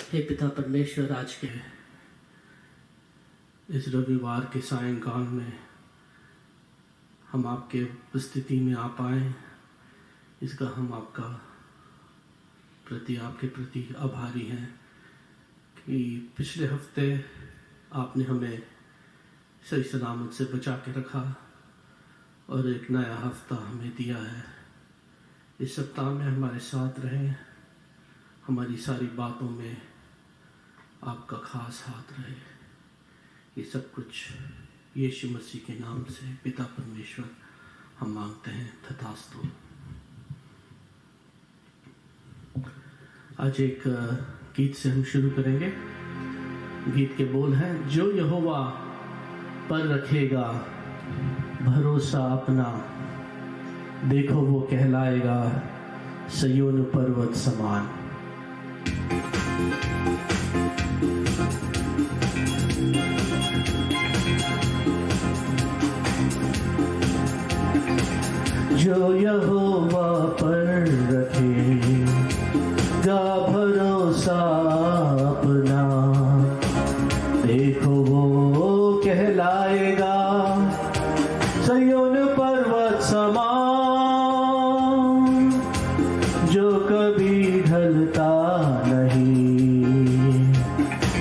हे पिता परमेश्वर, आज के इस रविवार के सायंकाल में हम आपके उपस्थिति में आ पाए, इसका हम आपके प्रति आभारी हैं कि पिछले हफ्ते आपने हमें सही सलामत से बचा के रखा और एक नया हफ्ता हमें दिया है। इस सप्ताह में हमारे साथ रहें, हमारी सारी बातों में आपका खास हाथ रहे। ये सब कुछ यीशु मसीह के नाम से पिता परमेश्वर हम मांगते हैं, तथास्तु। आज एक गीत से हम शुरू करेंगे। गीत के बोल हैं, जो यहोवा पर रखेगा भरोसा अपना, देखो वो कहलाएगा सिय्योन पर्वत समान। जो यहोवा पर रखेगा भरोसा अपना, देखो वो कहलाएगा सिय्योन पर्वत समान। जो कभी ढलता नहीं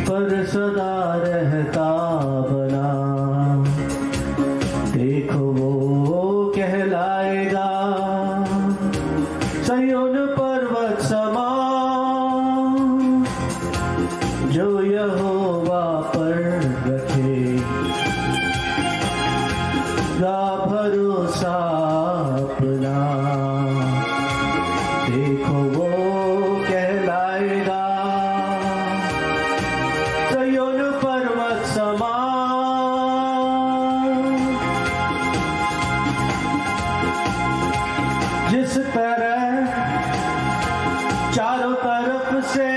पर सदा रहता बना, देखो वो कहलाएगा सिय्योन पर्वत समान। जो यहोवा पर रखेगा भरोसा अपना, देखो वो कहलाएगा सिय्योन पर्वत समान। जिस तरह चारों तरफ से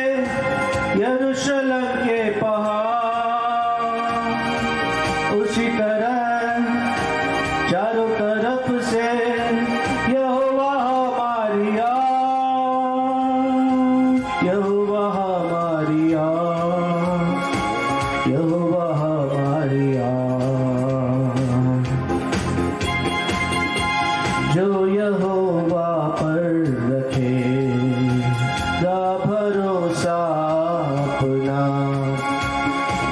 यरूशलेम के पहाड़, उसी तरह चारों तरफ से यहोवा हमारी यहोवा हमारी यहोवा हमारी जो यहोवा पर रखेगा भरोसा अपना,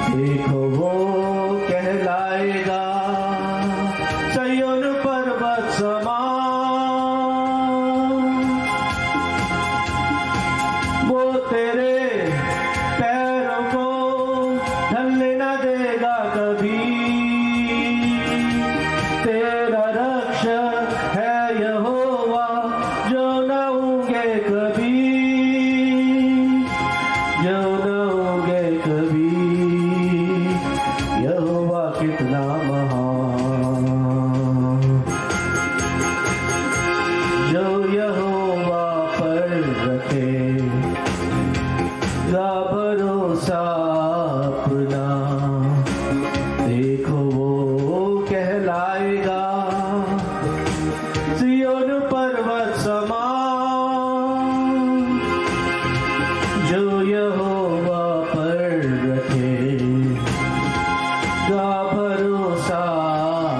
देखो वो कहलाएगा सिय्योन पर्वत समान। वो तेरे पैरों को ढलने न देगा कभी, तेरा रक्षक है यहोवा जो न होंगे कभी, जो न होंगे कभी। यहोवा कितना महान, जो यहोवा पर रखेगा भरोसा अपना, देखो वो कहलाएगा सिय्योन पर्वत समान। जो यहोवा पर रखेगा भरोसा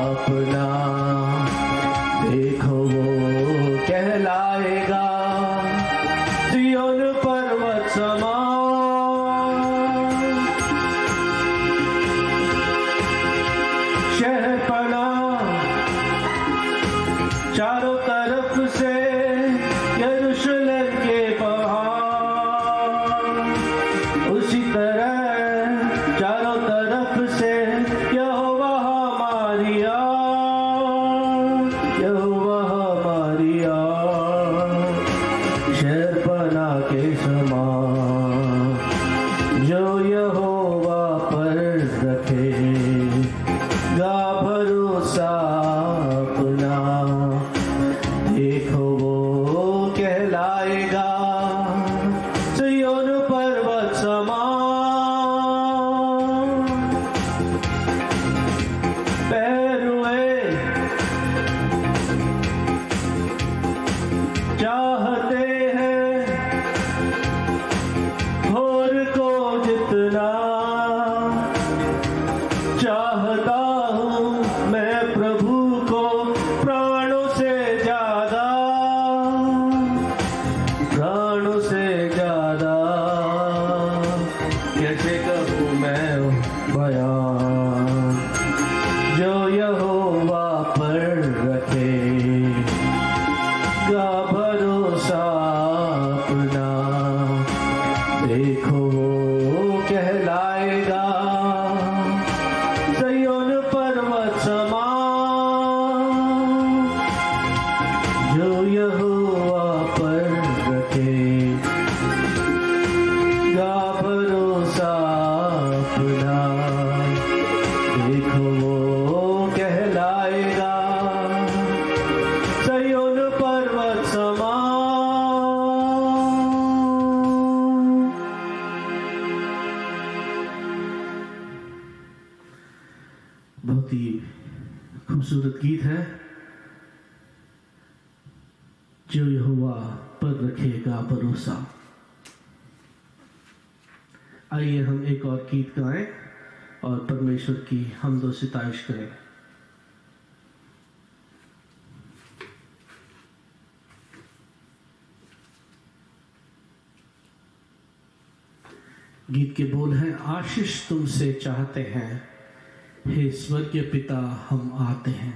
अपना, देखो वो कहलाएगा सिय्योन पर्वत समान। शहरपना चारों तरफ से यरूशलेम के पहाड़, उसी तरह चारों तरफ से यहोवा हमारी यहोवा हमारी शहरपना के समान। जो यहोवा पर रखेगा भरोसा अपना, देखो वो कहलाएगा सिय्योन पर्वत समान। पैरुए चाहते हैं भोर को देखो वो कहलाएगा ज़िय्योन पर्वत समान, जो यहोवा पर रखेगा भरोसा अपना। देखो वो कहलाएगा ज़िय्योन पर्वत समान। बहुत ही खूबसूरत गीत है, जो यहोवा पर रखेगा भरोसा। आइए हम एक और गीत गाएं और परमेश्वर की हम्द सिताइश करें। गीत के बोल हैं, आशीष तुमसे चाहते हैं, हे स्वर्गीय पिता हम आते हैं।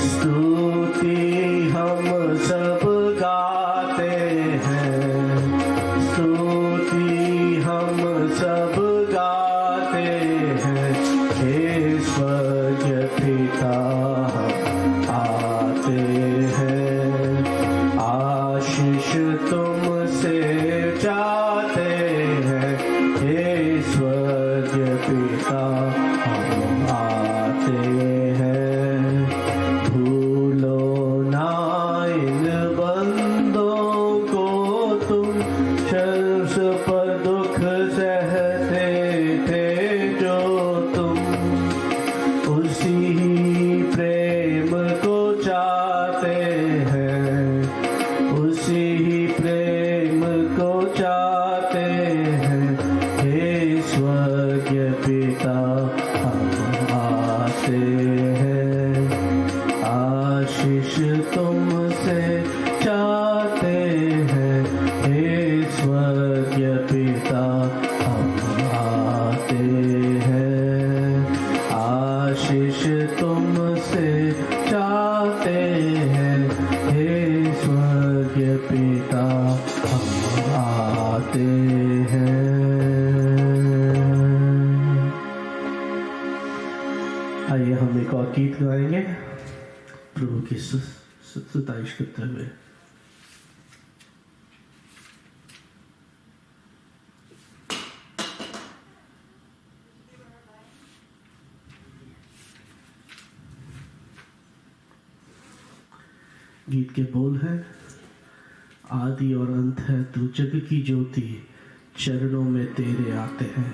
स्तुति हम सब गा आशीष तुमसे चाहते हैं, हे स्वर्गीय पिता हम आते हैं। भूलो ना इन बंदों को तुम, शर्स पर दुख सहते थे जो तुम, उसी प्रेम को चाहते हैं, उसी प्रेम को चाहते हैं। हे स्वर्गीय पिता हम आते हैं, आशीष तुमसे चाहते हैं, हे स्वर्गीय पिता हम आते हैं, आशीष तुमसे चाहते हैं, हे स्वर्गीय पिता हम आते हैं। आइए हम एक और गीत गाएंगे प्रभु की सताइश करते हुए। गीत के बोल है, आदि और अंत है तू जग की ज्योति, चरणों में तेरे आते हैं।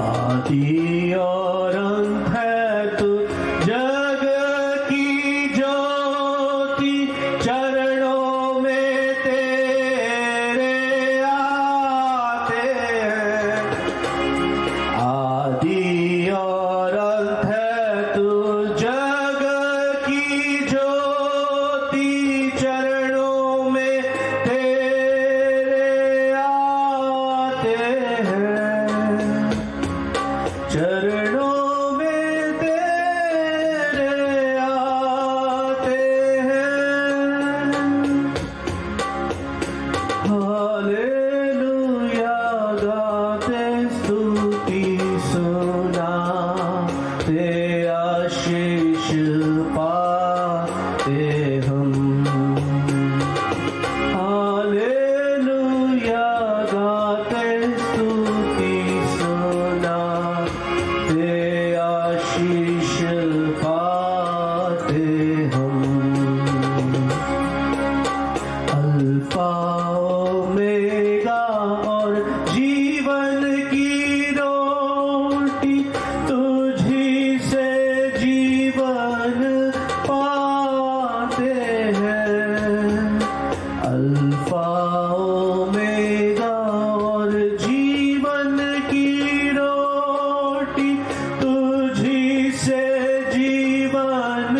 आदि और अंत है तू जग की ज्योति, चरणों में तेरे आते हैं। आदि और अंत है तू जग की ज्योति, चरणों में तेरे आते हैं, चरणों में तेरे आते हैं। हालेलुया गाते स्तुति सुनाते, आशीष पाते हम। हालेलुया गाते स्तुति सुनाते, आशीष पाते हम। अल्फा ओमेगा और जीवन की रोटी, तुझी से जीवन पाते हैं। अल्फा ओमेगा और जीवन की रोटी, तुझी से जीवन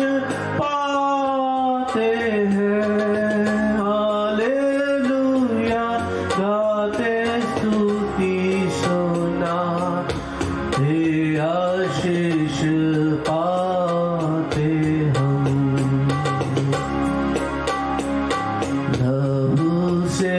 पाते हैं। हालेलुया गाते स्तुति सुनाते, आशीष पाते हम। लहू से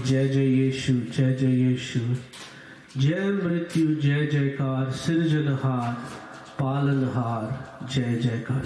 जय जय यीशु, जय जय यीशु। जय मृत्यु जय जयकार, सृजनहार पालनहार जय जयकार।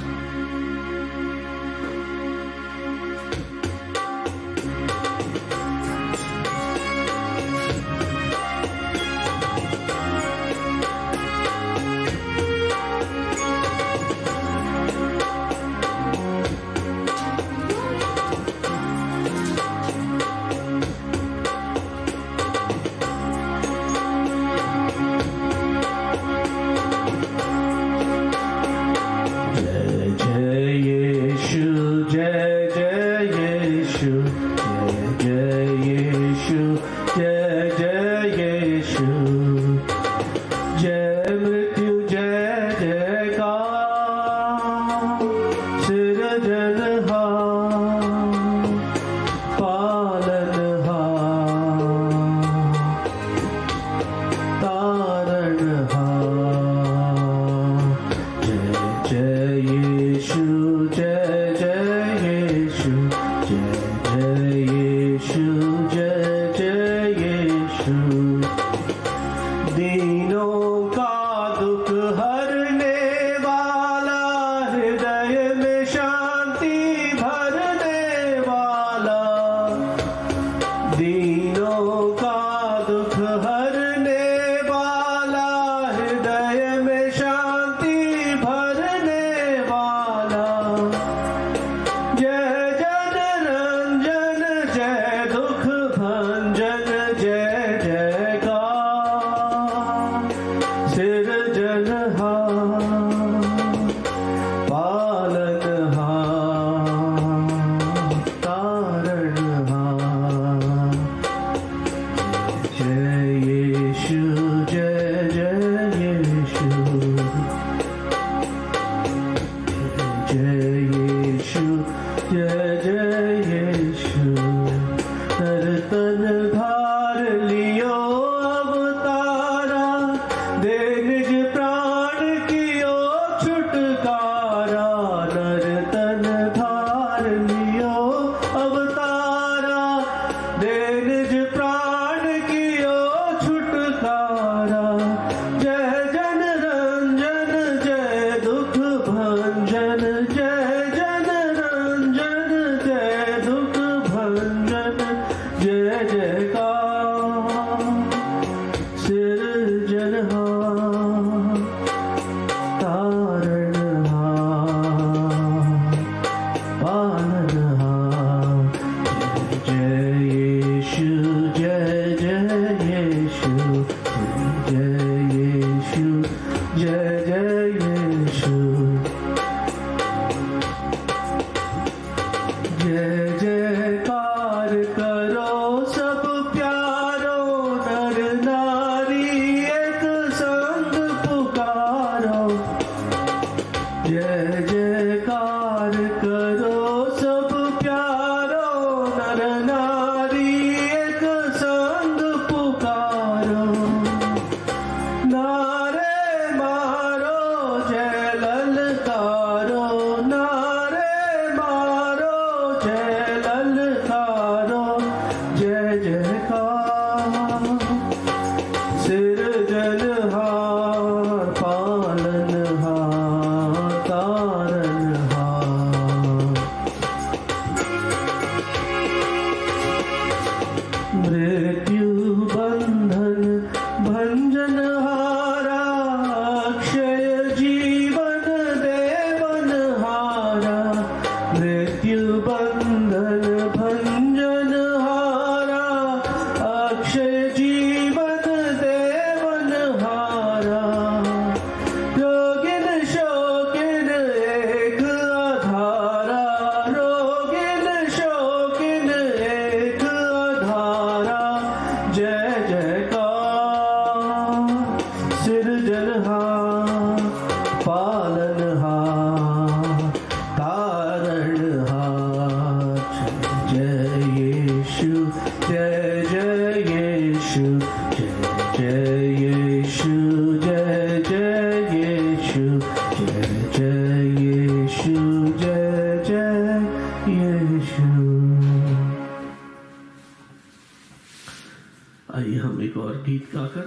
कर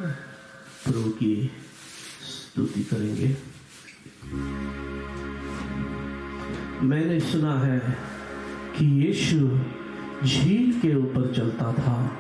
प्रभु की स्तुति करेंगे। मैंने सुना है कि यीशु झील के ऊपर चलता था।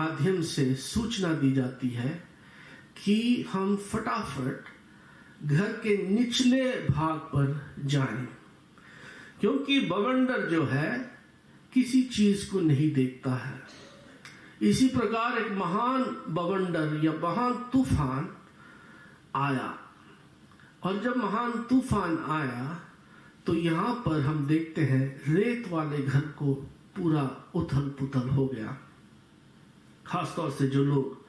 माध्यम से सूचना दी जाती है कि हम फटाफट घर के निचले भाग पर जाएं, क्योंकि बवंडर जो है किसी चीज को नहीं देखता है। इसी प्रकार एक महान बवंडर या महान तूफान आया, और जब महान तूफान आया तो यहां पर हम देखते हैं रेत वाले घर को पूरा उथल पुथल हो गया। खासतौर से जो लोग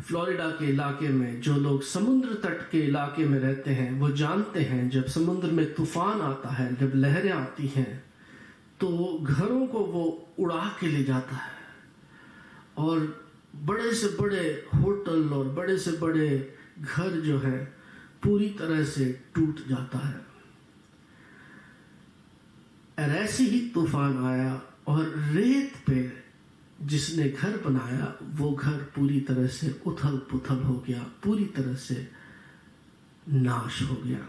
फ्लोरिडा के इलाके में, जो लोग समुद्र तट के इलाके में रहते हैं, वो जानते हैं जब समुद्र में तूफान आता है, जब लहरें आती हैं, तो घरों को वो उड़ा के ले जाता है और बड़े से बड़े होटल और बड़े से बड़े घर जो है पूरी तरह से टूट जाता है। और ऐसे ही तूफान आया और रेत पे जिसने घर बनाया वो घर पूरी तरह से उथल पुथल हो गया, पूरी तरह से नाश हो गया।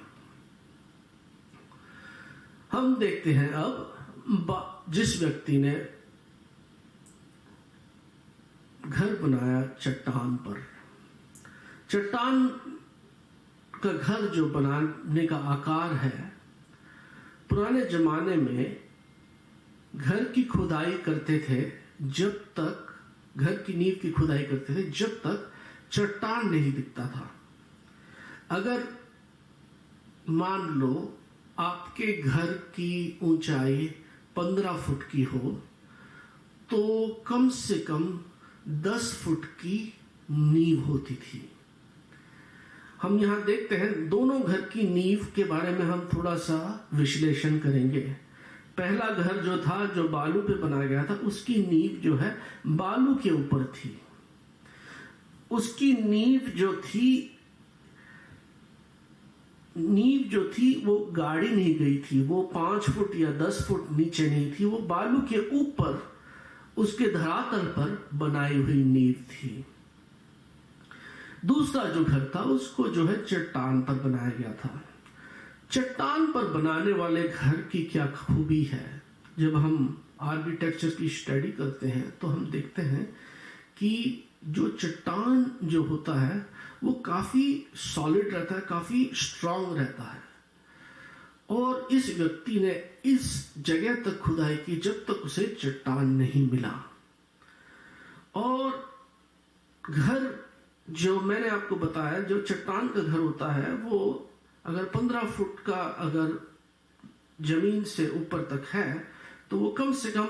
हम देखते हैं अब जिस व्यक्ति ने घर बनाया चट्टान पर, चट्टान का घर जो बनाने का आकार है, पुराने जमाने में घर की खुदाई करते थे जब तक, घर की नींव की खुदाई करते थे जब तक चट्टान नहीं दिखता था। अगर मान लो आपके घर की ऊंचाई 15 फुट की हो तो कम से कम 10 फुट की नींव होती थी। हम यहां देखते हैं दोनों घर की नींव के बारे में हम थोड़ा सा विश्लेषण करेंगे। पहला घर जो था, जो बालू पे बनाया गया था, उसकी नींव जो है बालू के ऊपर थी। उसकी नींव जो थी वो गाड़ी नहीं गई थी, वो 5 फुट या 10 फुट नीचे नहीं थी, वो बालू के ऊपर उसके धरातल पर बनाई हुई नींव थी। दूसरा जो घर था उसको जो है चट्टान पर बनाया गया था। चट्टान पर बनाने वाले घर की क्या खूबी है, जब हम आर्किटेक्चर की स्टडी करते हैं तो हम देखते हैं कि जो चट्टान जो होता है वो काफी सॉलिड रहता है, काफी स्ट्रांग रहता है। और इस व्यक्ति ने इस जगह तक खुदाई की जब तक उसे चट्टान नहीं मिला। और घर जो मैंने आपको बताया, जो चट्टान का घर होता है वो अगर 15 फुट का अगर जमीन से ऊपर तक है तो वो कम से कम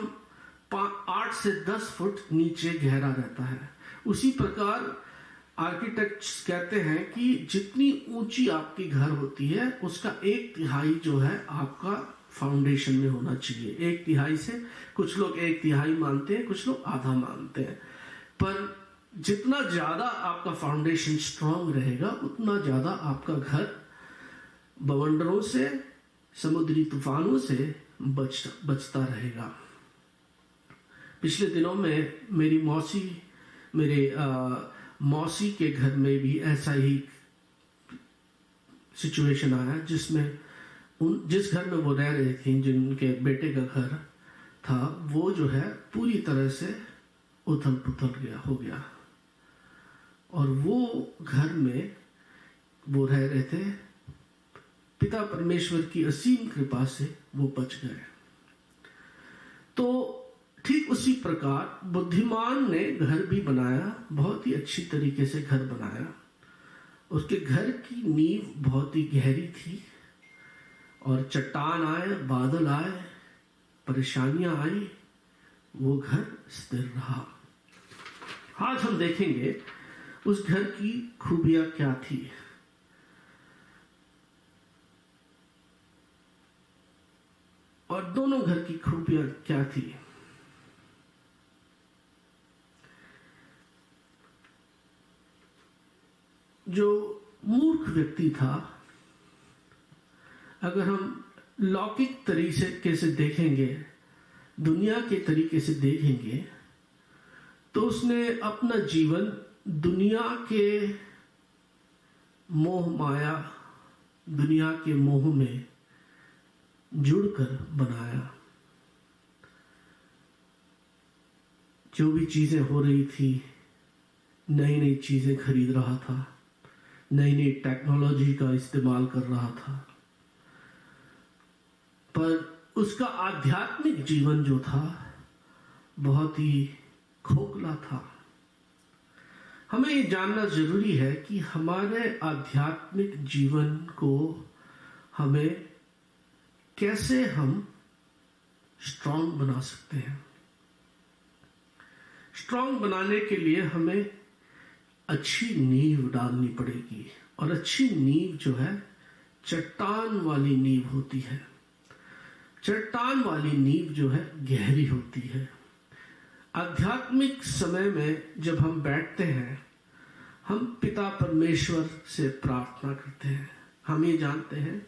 8 से 10 फुट नीचे गहरा रहता है। उसी प्रकार आर्किटेक्ट्स कहते हैं कि जितनी ऊंची आपकी घर होती है उसका 1/3 जो है आपका फाउंडेशन में होना चाहिए। 1/3 से, कुछ लोग 1/3 मानते हैं, कुछ लोग आधा मानते हैं, पर जितना ज्यादा आपका फाउंडेशन स्ट्रांग रहेगा उतना ज्यादा आपका घर बवंडरों से, समुद्री तूफानों से बचता रहेगा। पिछले दिनों में मेरी मौसी के घर में भी ऐसा ही सिचुएशन आया, जिसमें जिस घर में वो रह रही थी, जिनके बेटे का घर था, वो जो है पूरी तरह से उथल पुथल हो गया। और वो घर में वो रह रहे थे, पिता परमेश्वर की असीम कृपा से वो बच गए। तो ठीक उसी प्रकार बुद्धिमान ने घर भी बनाया, बहुत ही अच्छी तरीके से घर बनाया। उसके घर की नींव बहुत ही गहरी थी और चट्टान आए, बादल आए, परेशानियां आई, वो घर स्थिर रहा। आज हम देखेंगे उस घर की खूबियां क्या थी। और दोनों घर की खूबियां क्या थी। जो मूर्ख व्यक्ति था, अगर हम लौकिक तरीके से देखेंगे, दुनिया के तरीके से देखेंगे, तो उसने अपना जीवन दुनिया के मोह माया, दुनिया के मोह में जुड़कर बनाया। जो भी चीजें हो रही थी, नई नई चीजें खरीद रहा था, नई नई टेक्नोलॉजी का इस्तेमाल कर रहा था, पर उसका आध्यात्मिक जीवन जो था बहुत ही खोखला था। हमें ये जानना जरूरी है कि हमारे आध्यात्मिक जीवन को हमें कैसे हम स्ट्रांग बना सकते हैं। स्ट्रांग बनाने के लिए हमें अच्छी नींव डालनी पड़ेगी, और अच्छी नींव जो है चट्टान वाली नींव होती है। चट्टान वाली नींव जो है गहरी होती है। आध्यात्मिक समय में जब हम बैठते हैं, हम पिता परमेश्वर से प्रार्थना करते हैं। हम ये जानते हैं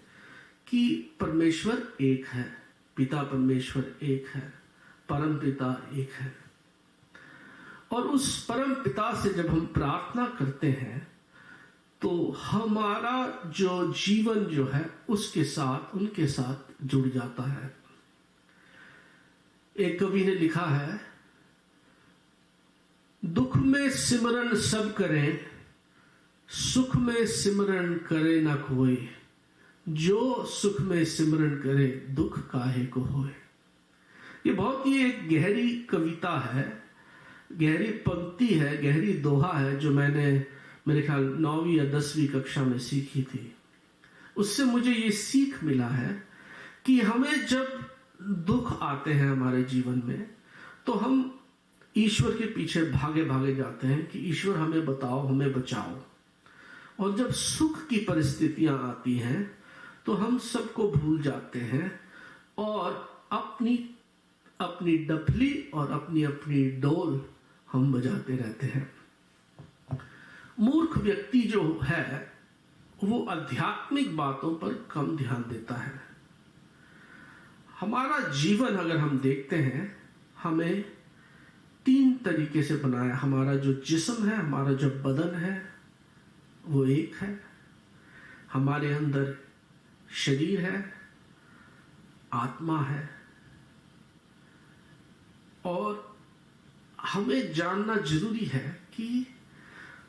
कि परमेश्वर एक है, पिता परमेश्वर एक है, परम पिता एक है। और उस परम पिता से जब हम प्रार्थना करते हैं तो हमारा जो जीवन जो है उसके साथ, उनके साथ जुड़ जाता है। एक कवि ने लिखा है, दुख में सिमरन सब करें, सुख में सिमरन करे न कोई, जो सुख में सिमरन करे दुख काहे को होए। ये बहुत ही एक गहरी कविता है, गहरी पंक्ति है, गहरी दोहा है, जो मैंने मेरे ख्याल 9वीं या 10वीं कक्षा में सीखी थी। उससे मुझे ये सीख मिला है कि हमें जब दुख आते हैं हमारे जीवन में, तो हम ईश्वर के पीछे भागे भागे जाते हैं कि ईश्वर हमें बताओ, हमें बचाओ। और जब सुख की परिस्थितियां आती हैं तो हम सबको भूल जाते हैं और अपनी अपनी डफली और अपनी अपनी डोल हम बजाते रहते हैं। मूर्ख व्यक्ति जो है वो आध्यात्मिक बातों पर कम ध्यान देता है। हमारा जीवन अगर हम देखते हैं, हमें 3 तरीके से बनाया। हमारा जो जिस्म है, हमारा जो बदन है वो एक है, हमारे अंदर शरीर है, आत्मा है, और हमें जानना जरूरी है कि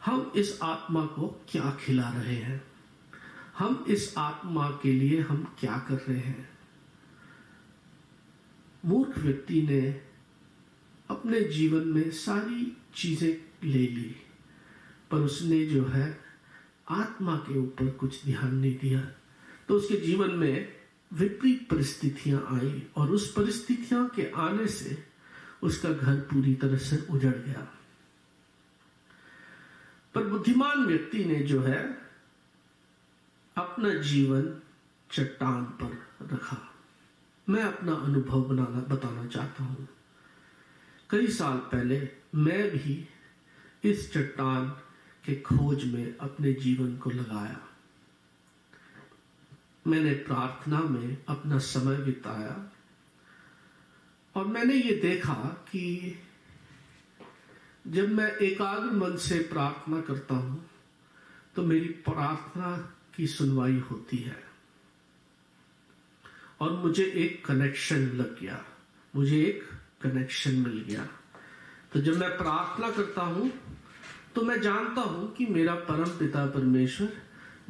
हम इस आत्मा को क्या खिला रहे हैं, हम इस आत्मा के लिए हम क्या कर रहे हैं। मूर्ख व्यक्ति ने अपने जीवन में सारी चीजें ले ली, पर उसने जो है आत्मा के ऊपर कुछ ध्यान नहीं दिया, तो उसके जीवन में विपरीत परिस्थितियां आई, और उस परिस्थितियों के आने से उसका घर पूरी तरह से उजड़ गया। पर बुद्धिमान व्यक्ति ने जो है अपना जीवन चट्टान पर रखा। मैं अपना अनुभव बताना चाहता हूं। कई साल पहले मैं भी इस चट्टान के खोज में अपने जीवन को लगाया। मैंने प्रार्थना में अपना समय बिताया, और मैंने ये देखा कि जब मैं एकाग्र मन से प्रार्थना करता हूं तो मेरी प्रार्थना की सुनवाई होती है, और मुझे एक कनेक्शन लग गया, मुझे एक कनेक्शन मिल गया। तो जब मैं प्रार्थना करता हूं तो मैं जानता हूं कि मेरा परम पिता परमेश्वर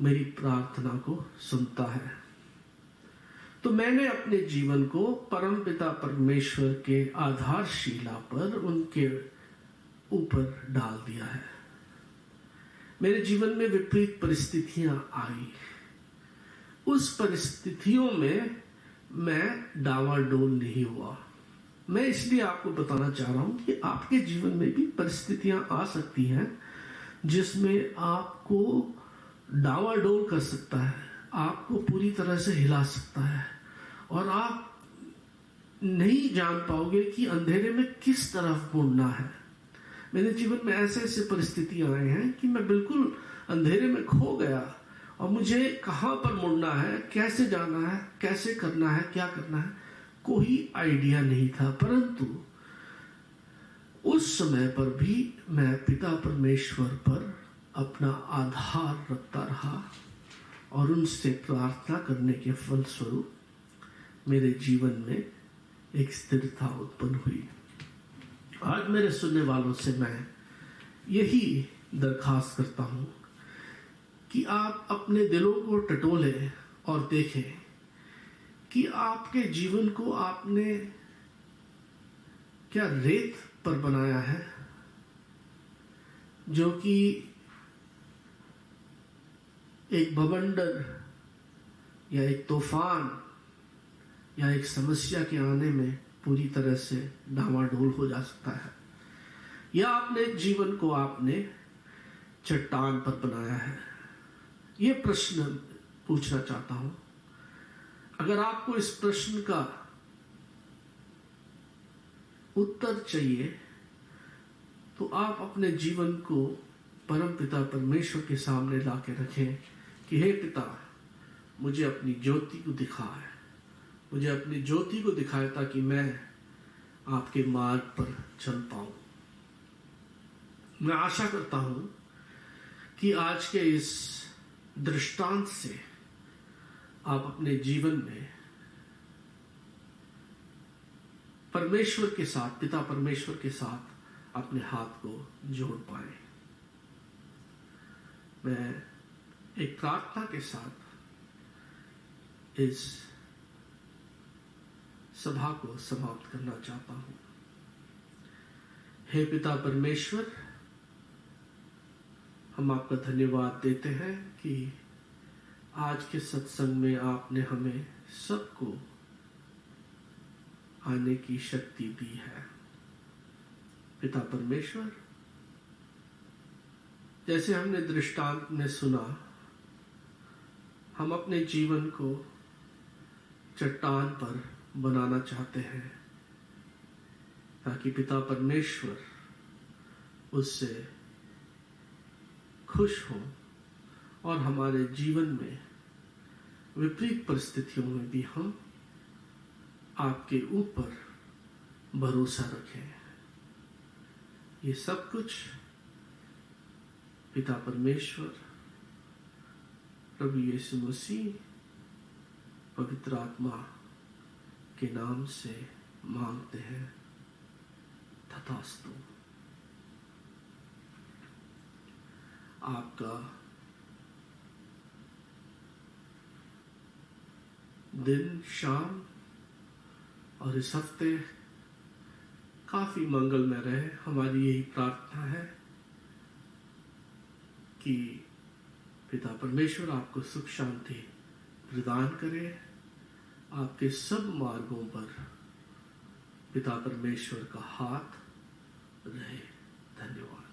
मेरी प्रार्थना को सुनता है। तो मैंने अपने जीवन को परम पिता परमेश्वर के आधारशिला पर, उनके ऊपर डाल दिया है। मेरे जीवन में विपरीत परिस्थितियां आई, उस परिस्थितियों में मैं डावाडोल नहीं हुआ। मैं इसलिए आपको बताना चाह रहा हूं कि आपके जीवन में भी परिस्थितियां आ सकती हैं जिसमें आपको डावाडोल कर सकता है, आपको पूरी तरह से हिला सकता है, और आप नहीं जान पाओगे कि अंधेरे में किस तरफ मुड़ना है। मेरे जीवन में ऐसे ऐसे परिस्थितियां आए हैं कि मैं बिल्कुल अंधेरे में खो गया, और मुझे कहां पर मुड़ना है, कैसे जाना है, कैसे करना है, क्या करना है, कोई आइडिया नहीं था। परंतु उस समय पर भी मैं पिता परमेश्वर पर अपना आधार रखता रहा, और उनसे प्रार्थना करने के फलस्वरूप मेरे जीवन में एक स्थिरता उत्पन्न हुई। आज मेरे सुनने वालों से मैं यही दरखास्त करता हूं कि आप अपने दिलों को टटोलें और देखें कि आपके जीवन को आपने क्या रेत पर बनाया है, जो कि एक बवंडर या एक तूफान या एक समस्या के आने में पूरी तरह से डामाडोल हो जा सकता है, या आपने जीवन को आपने चट्टान पर बनाया है। ये प्रश्न पूछना चाहता हूं। अगर आपको इस प्रश्न का उत्तर चाहिए तो आप अपने जीवन को परम पिता परमेश्वर के सामने लाके रखें कि हे पिता, मुझे अपनी ज्योति को दिखाए, मुझे अपनी ज्योति को दिखाए ताकि मैं आपके मार्ग पर चल पाऊं। मैं आशा करता हूं कि आज के इस दृष्टांत से आप अपने जीवन में परमेश्वर के साथ, पिता परमेश्वर के साथ अपने हाथ को जोड़ पाए। मैं एक प्रार्थना के साथ इस सभा को समाप्त करना चाहता हूं। हे पिता परमेश्वर, हम आपका धन्यवाद देते हैं कि आज के सत्संग में आपने हमें सबको आने की शक्ति दी है। पिता परमेश्वर, जैसे हमने दृष्टांत में सुना, हम अपने जीवन को चट्टान पर बनाना चाहते हैं ताकि पिता परमेश्वर उससे खुश हो और हमारे जीवन में विपरीत परिस्थितियों में भी हम आपके ऊपर भरोसा रखें। ये सब कुछ पिता परमेश्वर, प्रभु यीशु मसीह, पवित्र आत्मा के नाम से मांगते हैं। तथास्तु। आपका दिन, शाम और इस हफ्ते काफी मंगलमय रहे। हमारी यही प्रार्थना है कि पिता परमेश्वर आपको सुख शांति प्रदान करे। आपके सब मार्गों पर पिता परमेश्वर का हाथ रहे। धन्यवाद।